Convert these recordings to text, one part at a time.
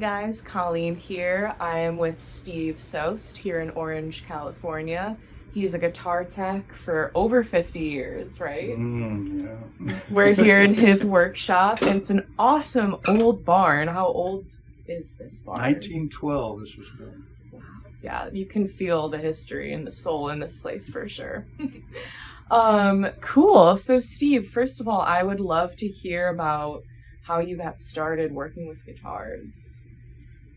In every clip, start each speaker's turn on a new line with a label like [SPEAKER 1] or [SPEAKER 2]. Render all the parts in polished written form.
[SPEAKER 1] guys, Colleen here. I am with Steve Soest here in Orange, California. He's a guitar tech for over 50 years, right?
[SPEAKER 2] Yeah.
[SPEAKER 1] We're here in his workshop, and it's an awesome old barn. How old is this barn?
[SPEAKER 2] 1912 this was built.
[SPEAKER 1] Yeah, you can feel the history and the soul in this place for sure. Cool. So Steve, first of all, I would love to hear about how you got started working with guitars.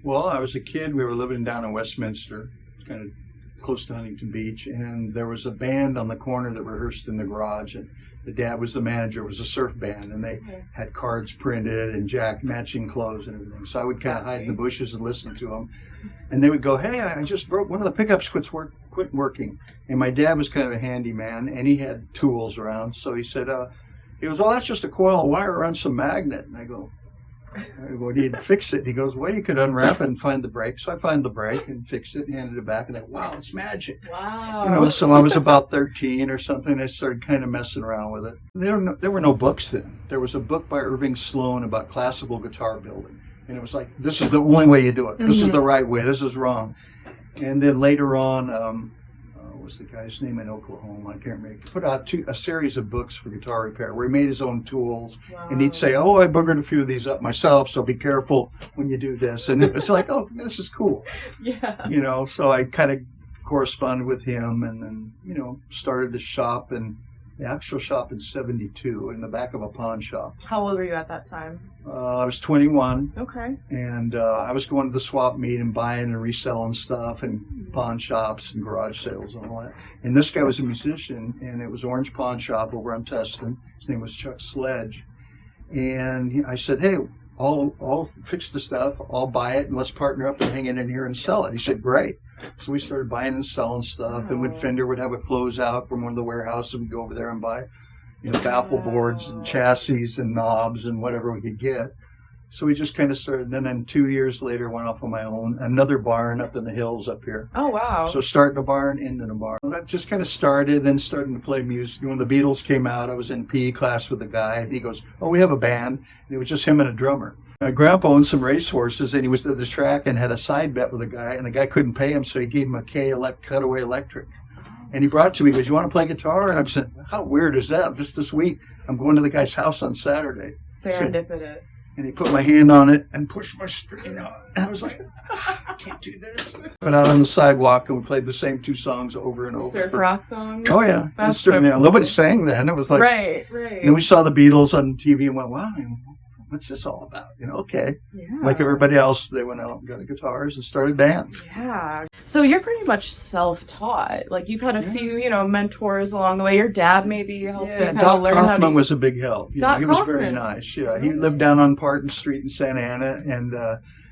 [SPEAKER 2] Well, I was a kid. We were living down in Westminster, kind of close to Huntington Beach, and there was a band on the corner that rehearsed in the garage, and the dad was the manager. It was a surf band, and they had cards printed and matching clothes and everything. So I would kind of hide in the bushes and listen to them. And they would go, "Hey, I just broke one of the pickups, quit working." And my dad was kind of a handyman, and he had tools around. So he said, he goes, "Oh, that's just a coil of wire around some magnet." And I go, "Well, do you fix it?" He goes, "Well, you could unwrap it and find the brake." So I find the brake and fixed it and handed it back. And I go, "Wow, it's magic."
[SPEAKER 1] Wow.
[SPEAKER 2] So I was about 13 or something. I started kind of messing around with it. There were no books then. There was a book by Irving Sloan about classical guitar building. And it was like, this is the only way you do it. This is the right way. This is wrong. And then later on, what's the guy's name in Oklahoma? I can't remember. He put out a series of books for guitar repair where he made his own tools. Wow. And he'd say, "Oh, I boogered a few of these up myself, so be careful when you do this." And it was like, "Oh, this is cool."
[SPEAKER 1] Yeah.
[SPEAKER 2] So I kind of corresponded with him and then, started the shop, and the actual shop in 72 in the back of a pawn shop.
[SPEAKER 1] How old were you at that time?
[SPEAKER 2] I was 21.
[SPEAKER 1] Okay.
[SPEAKER 2] And I was going to the swap meet and buying and reselling stuff and pawn shops and garage sales and all that. And this guy was a musician, and it was Orange Pawn Shop over on Tustin. His name was Chuck Sledge. And I said, "Hey, I'll fix the stuff. I'll buy it, and let's partner up and hang it in here and sell it." He said, "Great." So we started buying and selling stuff. And when Fender would have a closeout from one of the warehouses, we'd go over there and buy baffle boards and chassis and knobs and whatever we could get. So we just kind of started. And then 2 years later, went off on my own, another barn up in the hills up here.
[SPEAKER 1] Oh, wow.
[SPEAKER 2] So starting a barn, ending a barn. I just kind of started, then starting to play music. When the Beatles came out, I was in PE class with a guy. And he goes, "Oh, we have a band." And it was just him and a drummer. My grandpa owned some racehorses, and he was at the track and had a side bet with a guy, and the guy couldn't pay him, so he gave him a Cutaway Electric. And he brought it to me. He goes, "You want to play guitar?" And I said, "How weird is that? Just this week, I'm going to the guy's house on Saturday."
[SPEAKER 1] Serendipitous.
[SPEAKER 2] And he put my hand on it and pushed my string out. And I was like, "I can't do this." Went out on the sidewalk, and we played the same two songs over and over.
[SPEAKER 1] Surf rock songs?
[SPEAKER 2] Oh, yeah.
[SPEAKER 1] That's so cool.
[SPEAKER 2] Nobody sang then. It was like...
[SPEAKER 1] Right.
[SPEAKER 2] And we saw the Beatles on TV and went, "Wow, what's this all about?" Okay.
[SPEAKER 1] Yeah.
[SPEAKER 2] Like everybody else, they went out and got guitars and started bands.
[SPEAKER 1] Yeah. So you're pretty much self-taught. Like, you've had a few, mentors along the way. Your dad maybe helped you kind of learn how to...
[SPEAKER 2] Kaufman was a big help. He was very nice. Yeah, he lived down on Parton Street in Santa Ana, and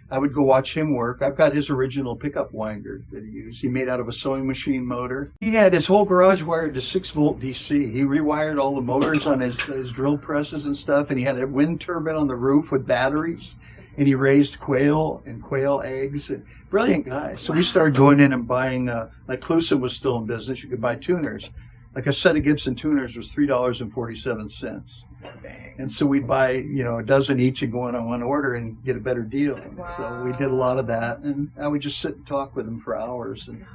[SPEAKER 2] I would go watch him work. I've got his original pickup winder that he used. He made out of a sewing machine motor. He had his whole garage wired to 6-volt DC. He rewired all the motors on his drill presses and stuff, and he had a wind turbine on the roof with batteries, and he raised quail and quail eggs. And brilliant guy. So we started going in and buying, like Clusa was still in business. You could buy tuners. Like a set of Gibson tuners was $3.47. And so we'd buy, a dozen each and go on one order and get a better deal.
[SPEAKER 1] Wow.
[SPEAKER 2] So we did a lot of that. And I would just sit and talk with him for hours. And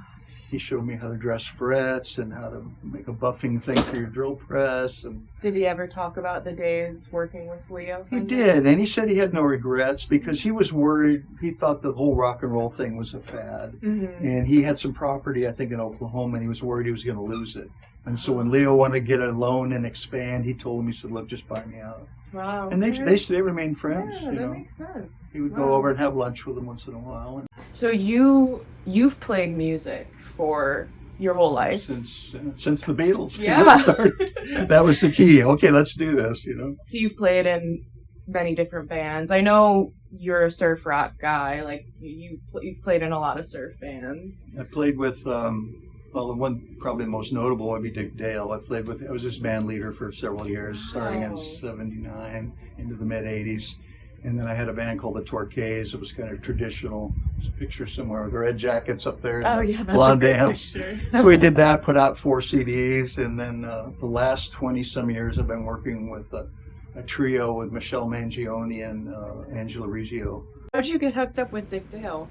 [SPEAKER 2] he showed me how to dress frets and how to make a buffing thing for your drill press. And
[SPEAKER 1] did he ever talk about the days working with Leo?
[SPEAKER 2] He did. And he said he had no regrets because he was worried. He thought the whole rock and roll thing was a fad. Mm-hmm. And he had some property, I think, in Oklahoma, and he was worried he was going to lose it. And so when Leo wanted to get a loan and expand, he told him, he said, "Look, just buy me out."
[SPEAKER 1] Wow.
[SPEAKER 2] And they remained friends.
[SPEAKER 1] Yeah, that makes sense.
[SPEAKER 2] He would go over and have lunch with him once in a while.
[SPEAKER 1] So you've played music for your whole life?
[SPEAKER 2] Since the Beatles.
[SPEAKER 1] Yeah.
[SPEAKER 2] That was the key. Okay, let's do this,
[SPEAKER 1] So you've played in many different bands. I know you're a surf rock guy. Like, you've played in a lot of surf bands.
[SPEAKER 2] I played with... well, the one probably the most notable would be Dick Dale. I was his band leader for several years, starting in 79 into the mid-80s. And then I had a band called the Torquays. It was kind of traditional. There's a picture somewhere with the red jackets up there.
[SPEAKER 1] Oh, yeah, that's
[SPEAKER 2] blonde
[SPEAKER 1] a great
[SPEAKER 2] amps.
[SPEAKER 1] picture.
[SPEAKER 2] So we did that, put out 4 CDs. And then the last 20-some years I've been working with a trio with Michelle Mangione and Angela Riggio.
[SPEAKER 1] How'd you get hooked up with Dick Dale?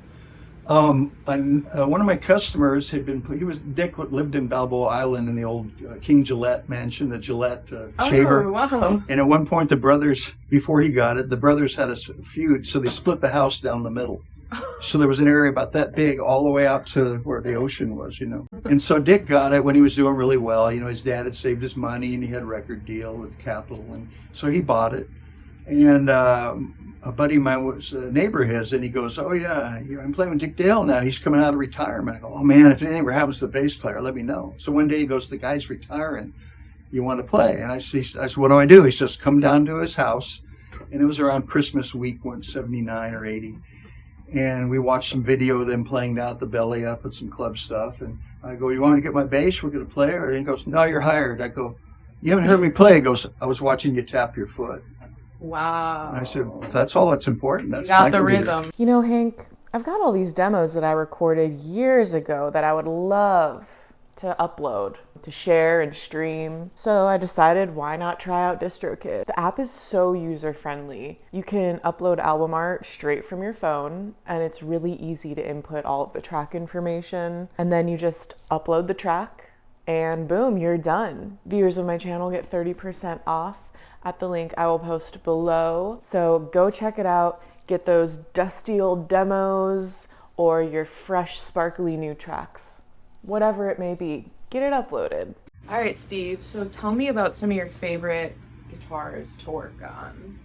[SPEAKER 2] And, one of my customers Dick lived in Balboa Island in the old King Gillette mansion, the Gillette shaver.
[SPEAKER 1] Oh, wow.
[SPEAKER 2] And at one point, the brothers, before he got it, the brothers had a feud, so they split the house down the middle. So there was an area about that big all the way out to where the ocean was, And so Dick got it when he was doing really well. His dad had saved his money and he had a record deal with Capitol. And so he bought it. And a buddy of mine was a neighbor of his, and he goes, "Oh yeah, I'm playing with Dick Dale now. He's coming out of retirement." I go, "Oh man, if anything ever happens to the bass player, let me know." So one day he goes, "The guy's retiring. You want to play?" And I said, "What do?" He says, "Come down to his house." And it was around Christmas week, 79 or 80. And we watched some video of them playing down at the Belly Up and some club stuff. And I go, "You want me to get my bass? We're going to play?" And he goes, "No, you're hired." I go, "You haven't heard me play?" He goes, "I was watching you tap your foot."
[SPEAKER 1] Wow.
[SPEAKER 2] And I said, "Well, that's all that's important. That's
[SPEAKER 1] you got
[SPEAKER 2] my
[SPEAKER 1] the
[SPEAKER 2] computer."
[SPEAKER 1] rhythm. You know, Hank, I've got all these demos that I recorded years ago that I would love to upload, to share and stream. So I decided, why not try out DistroKid? The app is so user-friendly. You can upload album art straight from your phone, and it's really easy to input all of the track information. And then you just upload the track, and boom, you're done. Viewers of my channel get 30% off at the link I will post below. So go check it out. Get those dusty old demos or your fresh, sparkly new tracks. Whatever it may be, get it uploaded. All right, Steve, so tell me about some of your favorite guitars to work on.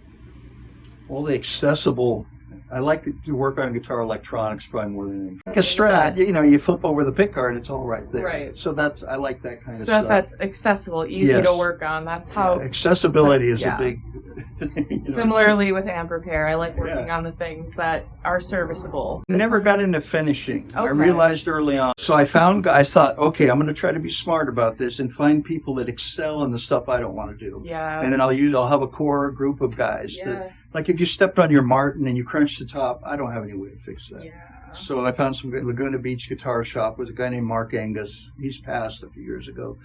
[SPEAKER 2] Well, the accessible, I like to work on guitar electronics probably more than anything. Like a Strat, you flip over the pickguard, it's all right there.
[SPEAKER 1] Right.
[SPEAKER 2] So I like that kind of
[SPEAKER 1] stuff.
[SPEAKER 2] stuff.
[SPEAKER 1] That's accessible, easy to work on. That's how...
[SPEAKER 2] accessibility is a big thing.
[SPEAKER 1] Similarly with amp repair, I like working on the things that are serviceable.
[SPEAKER 2] Never got into finishing.
[SPEAKER 1] Okay.
[SPEAKER 2] I realized early on. So I thought, okay, I'm going to try to be smart about this and find people that excel in the stuff I don't want to do.
[SPEAKER 1] Yeah.
[SPEAKER 2] And then I'll have a core group of guys.
[SPEAKER 1] Yes.
[SPEAKER 2] That, like if you stepped on your Martin and you crunched the top, I don't have any way to fix that.
[SPEAKER 1] Yeah.
[SPEAKER 2] So I found some good. Laguna Beach Guitar Shop was a guy named Mark Angus. He's passed a few years ago.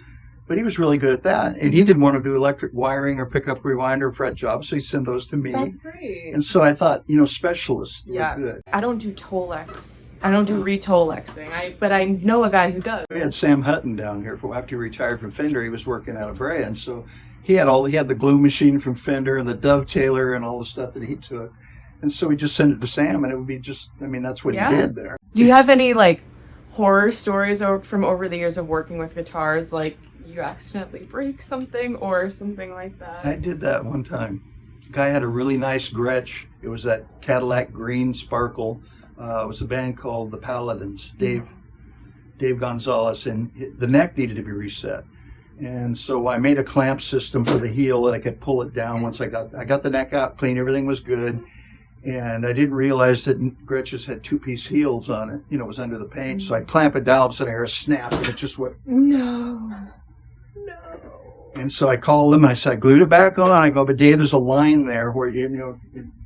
[SPEAKER 2] But he was really good at that. And he didn't want to do electric wiring or pickup rewind or fret jobs, so he'd send those to me.
[SPEAKER 1] That's great.
[SPEAKER 2] And so I thought, specialists were good.
[SPEAKER 1] I don't do Tolex. I don't do re-Tolexing, but I know a guy who does.
[SPEAKER 2] We had Sam Hutton down here after he retired from Fender. He was working out of Brea, and so he had the glue machine from Fender and the dovetailer and all the stuff that he took. And so we just sent it to Sam, and it would be that's what he did there.
[SPEAKER 1] Do you have any horror stories from over the years of working with guitars, like you accidentally break something or something like that?
[SPEAKER 2] I did that one time. The guy had a really nice Gretsch. It was that Cadillac green sparkle. It was a band called the Paladins, Dave Gonzalez, and the neck needed to be reset. And so I made a clamp system for the heel that I could pull it down once I got the neck out clean. Everything was good. And I didn't realize that Gretsch's had two-piece heels on it. It was under the paint. So I clamp it down, all of a sudden I hear a snap, and it just went.
[SPEAKER 1] No.
[SPEAKER 2] And so I called him, and I said, I glued it back on. I go, but Dave, there's a line there where,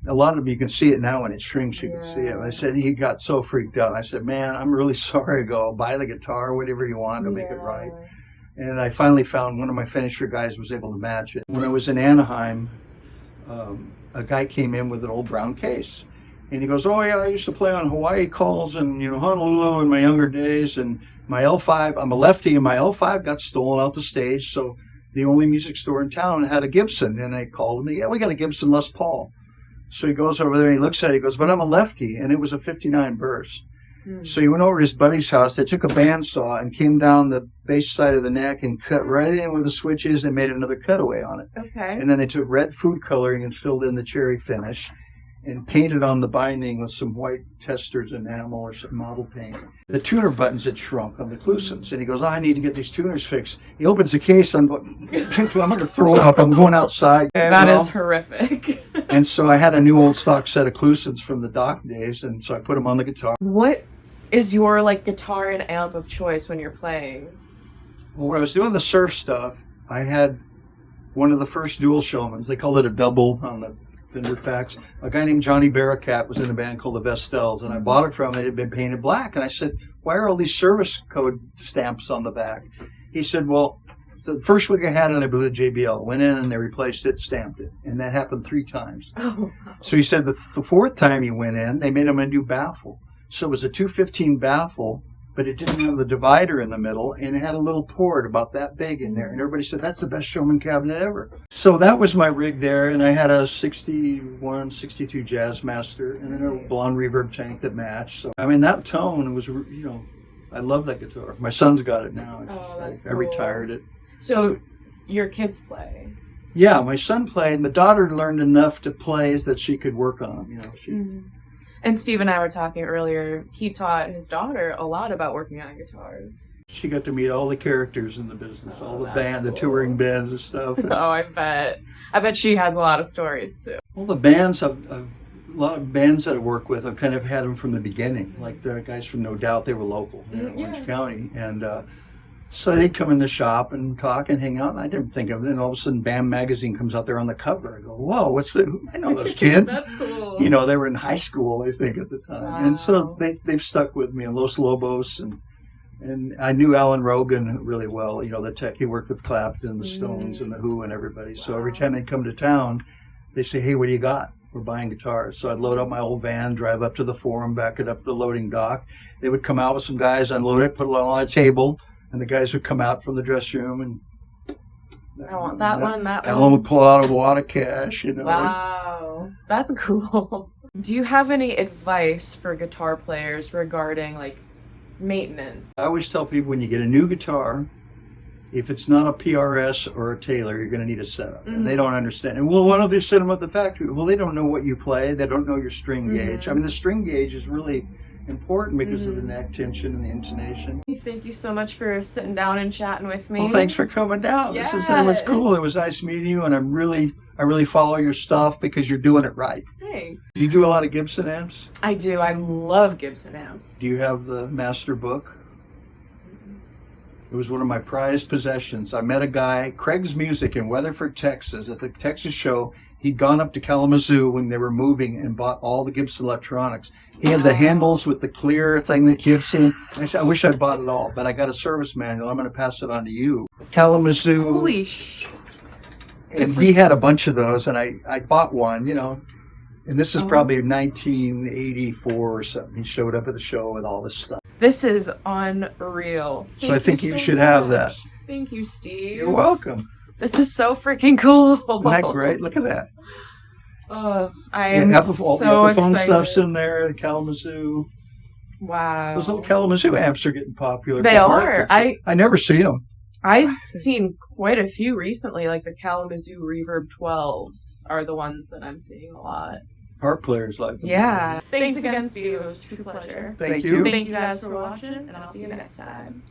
[SPEAKER 2] a lot of them, you can see it now when it shrinks, you can see it. And I said, he got so freaked out. I said, man, I'm really sorry. I go, buy the guitar, whatever you want to make it right. And I finally found one of my finisher guys was able to match it. When I was in Anaheim, a guy came in with an old brown case. And he goes, oh yeah, I used to play on Hawaii calls and Honolulu in my younger days. And my L5, I'm a lefty, and my L5 got stolen out the stage. So the only music store in town had a Gibson. And I called him, yeah, we got a Gibson Les Paul. So he goes over there and he looks at it, he goes, but I'm a lefty. And it was a 59 burst. So he went over to his buddy's house. They took a bandsaw and came down the bass side of the neck and cut right in where the switch is and made another cutaway on it.
[SPEAKER 1] Okay.
[SPEAKER 2] And then they took red food coloring and filled in the cherry finish and painted on the binding with some white testers enamel or some model paint. The tuner buttons had shrunk on the Clusons. And he goes, I need to get these tuners fixed. He opens the case. I'm going to throw up. I'm going outside.
[SPEAKER 1] That is horrific.
[SPEAKER 2] And so I had a new old stock set of Clusons from the Doc days. And so I put them on the guitar.
[SPEAKER 1] What is your guitar and amp of choice when you're playing?
[SPEAKER 2] Well, when I was doing the surf stuff, I had one of the first dual Showmans. They called it a double on the Fender Fax. A guy named Johnny Barracat was in a band called the Vestels, and I bought it from him. It had been painted black, and I said, why are all these service code stamps on the back? He said, well, the first week I had it, I blew the JBL. Went in and they replaced it, stamped it. And that happened 3 times.
[SPEAKER 1] Oh, wow.
[SPEAKER 2] So he said the 4th time he went in, they made him a new baffle. So it was a 215 baffle, but it didn't have the divider in the middle, and it had a little port about that big in there. And everybody said, that's the best Showman cabinet ever. So that was my rig there, and I had a 61, 62 Jazzmaster, and then a blonde reverb tank that matched. So, I mean, that tone was, you know, I love that guitar. My son's got it now.
[SPEAKER 1] Oh, that's
[SPEAKER 2] I
[SPEAKER 1] cool.
[SPEAKER 2] retired it.
[SPEAKER 1] So your kids play?
[SPEAKER 2] Yeah, my son played, and the daughter learned enough to play that she could work on them. You know, she.
[SPEAKER 1] And Steve and I were talking earlier. He taught his daughter a lot about working on guitars.
[SPEAKER 2] She got to meet all the characters in the business, all the
[SPEAKER 1] that's
[SPEAKER 2] the
[SPEAKER 1] cool.
[SPEAKER 2] touring bands and stuff.
[SPEAKER 1] Oh, I bet. I bet she has a lot of stories too.
[SPEAKER 2] All the bands, a lot of bands that I work with, I've kind of had them from the beginning. Like the guys from No Doubt, they were local in Orange County, and so they'd come in the shop and talk and hang out. And I didn't think of it. Then all of a sudden, BAM magazine comes out there on the cover. I go, whoa, I know those kids.
[SPEAKER 1] That's cool.
[SPEAKER 2] You know, they were in high school, I think, at the time.
[SPEAKER 1] Wow.
[SPEAKER 2] And so they've stuck with me. And Los Lobos, and I knew Alan Rogan really well. You know, the tech, he worked with Clapton, the Stones, and the Who, and everybody. So every time they'd come to town, they say, hey, what do you got? We're buying guitars. So I'd load up my old van, drive up to the Forum, back it up to the loading dock. They would come out with some guys, unload it, put it on a table, and the guys would come out from the dress room and
[SPEAKER 1] I want that one.
[SPEAKER 2] Alan would pull out a wad of cash, you know.
[SPEAKER 1] Wow, that's cool. Do you have any advice for guitar players regarding like maintenance?
[SPEAKER 2] I always tell people when you get a new guitar, if it's not a PRS or a Taylor, you're going to need a setup. And they don't understand. And well, why don't they set them at the factory? Well, they don't know what you play. They don't know your string gauge. I mean, the string gauge is really important because of the neck tension and the intonation.
[SPEAKER 1] Thank you so much for sitting down and chatting with me.
[SPEAKER 2] Well, thanks for coming down.
[SPEAKER 1] Yeah.
[SPEAKER 2] It was cool. It was nice meeting you, and I really follow your stuff because you're doing it right.
[SPEAKER 1] Thanks.
[SPEAKER 2] Do you do a lot of Gibson amps?
[SPEAKER 1] I do. I love Gibson amps.
[SPEAKER 2] Do you have the master book? It was one of my prized possessions. I met a guy, Craig's Music in Weatherford, Texas, at the Texas show. He'd gone up to Kalamazoo when they were moving and bought all the Gibson electronics. He had the handles with the clear thing that Gibson. And I said, I wish I bought it all, but I got a service manual. I'm going to pass it on to you. Kalamazoo.
[SPEAKER 1] Holy shit.
[SPEAKER 2] And he had a bunch of those, and I bought one, you know. And this is probably 1984 or something. He showed up at the show with all this stuff.
[SPEAKER 1] This is unreal.
[SPEAKER 2] So I think you should have that.
[SPEAKER 1] Thank you, Steve.
[SPEAKER 2] You're welcome.
[SPEAKER 1] This is so freaking cool.
[SPEAKER 2] Isn't that great? Look at that.
[SPEAKER 1] I am
[SPEAKER 2] all the
[SPEAKER 1] so
[SPEAKER 2] Epiphone
[SPEAKER 1] excited.
[SPEAKER 2] stuff's in there, the Kalamazoo.
[SPEAKER 1] Wow.
[SPEAKER 2] Those little Kalamazoo amps are getting popular.
[SPEAKER 1] They are.
[SPEAKER 2] I never see them.
[SPEAKER 1] I've seen quite a few recently, like the Kalamazoo Reverb 12s are the ones that I'm seeing a lot.
[SPEAKER 2] Harp players like them.
[SPEAKER 1] Yeah. Thanks again, Steve. It was a true pleasure.
[SPEAKER 2] Thank you.
[SPEAKER 1] Thank you guys for watching, and I'll see you next time.